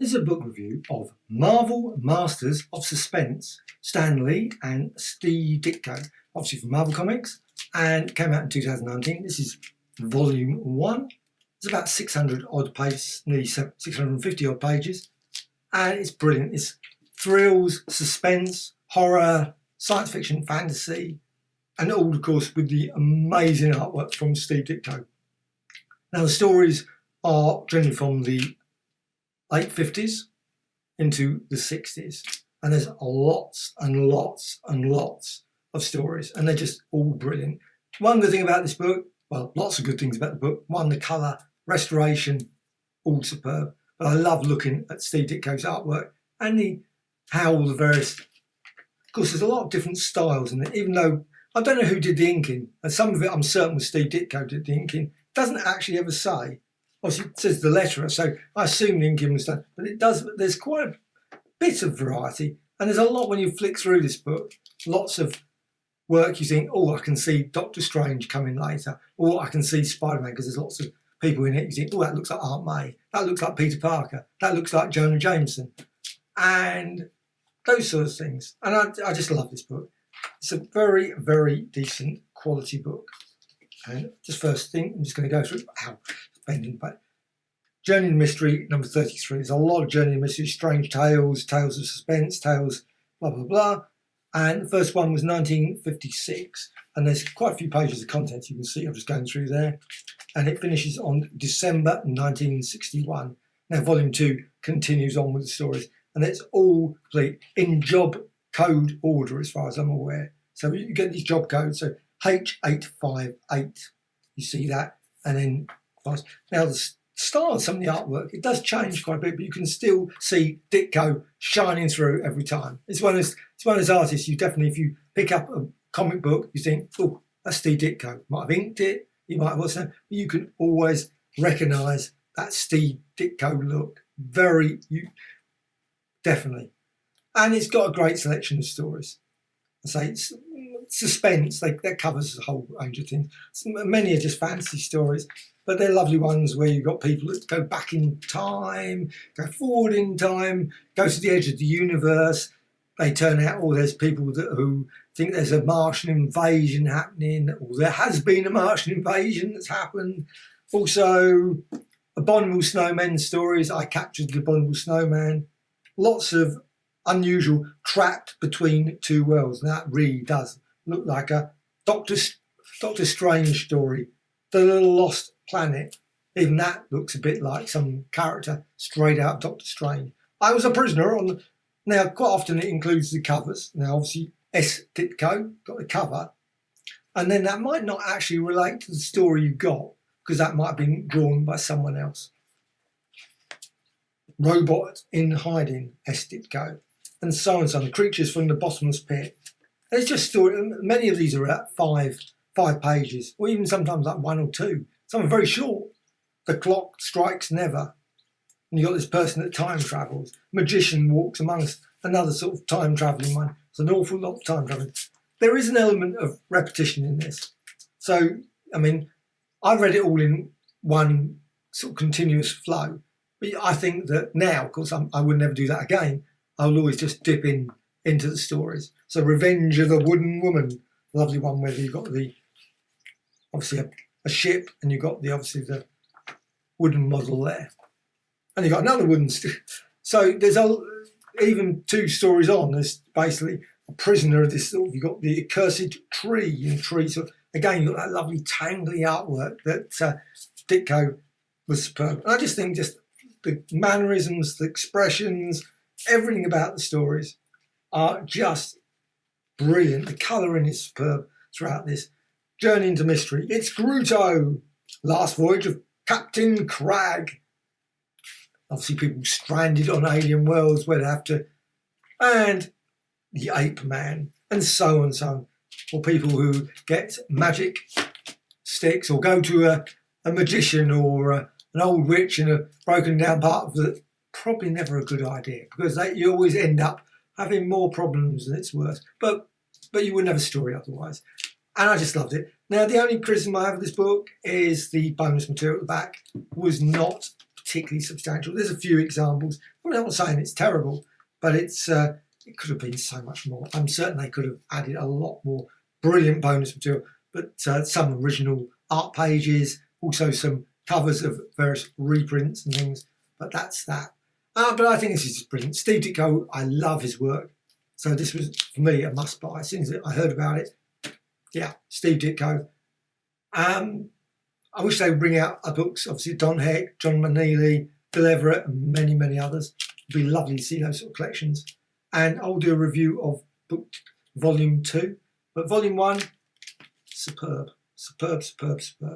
This is a book review of Marvel Masters of Suspense, Stan Lee and Steve Ditko, obviously from Marvel Comics, and came out in 2019. This is volume 1. It's about 600 odd pages, nearly 650 odd pages, and it's brilliant. It's thrills, suspense, horror, science fiction, fantasy, and all, of course, with the amazing artwork from Steve Ditko. Now, the stories are generally from the late 50s into the 60s, and there's lots and lots and lots of stories, and they're just all brilliant. One good thing about this book, well, lots of good things about the book. One, the colour, restoration, all superb. But I love looking at Steve Ditko's artwork and how all the various, of course, there's a lot of different styles in it, even though I don't know who did the inking, and some of it I'm certain was Steve Ditko did the inking. It doesn't actually ever say. Obviously, it says the letterer, so I assume the inking was done, but it does. There's quite a bit of variety, and there's a lot when you flick through this book. Lots of work you think, oh, I can see Doctor Strange coming later, or I can see Spider-Man, because there's lots of people in it. You think, oh, that looks like Aunt May, that looks like Peter Parker, that looks like Jonah Jameson, and those sort of things. And I just love this book. It's a very, very decent quality book. And just first thing, I'm just going to go through. But Journey in Mystery, number 33. There's a lot of Journey in Mystery, strange tales, tales of suspense, tales, blah, blah, blah. And the first one was 1956. And there's quite a few pages of content you can see. I'm just going through there. And it finishes on December 1961. Now, volume 2 continues on with the stories. And it's all complete in job code order, as far as I'm aware. So you get these job codes. So H858, you see that. And then now the style of some of the artwork, it does change quite a bit, but you can still see Ditko shining through every time. It's one of those artists you definitely, if you pick up a comic book, you think, oh, that's Steve Ditko. Might have inked it, you might have also, but you can always recognise that Steve Ditko look. Definitely. And it's got a great selection of stories. I say it's suspense, that covers a whole range of things. Many are just fantasy stories, but they're lovely ones where you've got people that go back in time, go forward in time, go to the edge of the universe. They turn out, there's people who think there's a Martian invasion happening, or there has been a Martian invasion that's happened. Also, abominable snowmen stories. I captured the abominable snowman. Lots of unusual trapped between two worlds. Now, that really does look like a Doctor Strange story. The Little Lost Planet. Even that looks a bit like some character straight out of Doctor Strange. I Was a Prisoner on the... Now, quite often it includes the covers. Now, obviously, S. Ditko got the cover. And then that might not actually relate to the story you got, because that might have been drawn by someone else. Robot in Hiding, S. Ditko. And so on, the creatures from the bottomless pit. It's just story. Many of these are at five pages, or even sometimes like 1 or 2. Some are very short. The clock strikes never. And you've got this person that time travels. Magician walks amongst another sort of time travelling one. It's an awful lot of time travelling. There is an element of repetition in this. So, I mean, I read it all in one sort of continuous flow. But I think that now, of course, I would never do that again. I will always just dip into the stories. So Revenge of the Wooden Woman, lovely one where you've got obviously a ship, and you've got obviously the wooden model there. And you've got another wooden so there's even 2 stories on, there's basically a prisoner of this sort of, you've got the accursed tree and tree. So again, you've got that lovely Tangly artwork that Ditko was superb. And I just think just the mannerisms, the expressions, everything about the stories are just brilliant. The colouring is superb throughout this. Journey into Mystery. It's Gruto. Last Voyage of Captain Crag. Obviously people stranded on alien worlds where they have to... And the Ape Man. And so on and so on. Or people who get magic sticks, or go to a magician or an old witch in a broken down part of the... Probably never a good idea, because you always end up having more problems than it's worth. But you wouldn't have a story otherwise. And I just loved it. Now, the only criticism I have of this book is the bonus material at the back was not particularly substantial. There's a few examples. I'm not saying it's terrible, but it's it could have been so much more. I'm certain they could have added a lot more brilliant bonus material, but some original art pages, also some covers of various reprints and things, but that's that. But I think this is just brilliant. Steve Ditko, I love his work. So this was, for me, a must buy. As soon as I heard about it, yeah, Steve Ditko. I wish they would bring out books, obviously Don Heck, John Maneely, Bill Everett, and many, many others. It'd be lovely to see those sort of collections. And I'll do a review of book volume 2. But volume 1, superb, superb, superb, superb.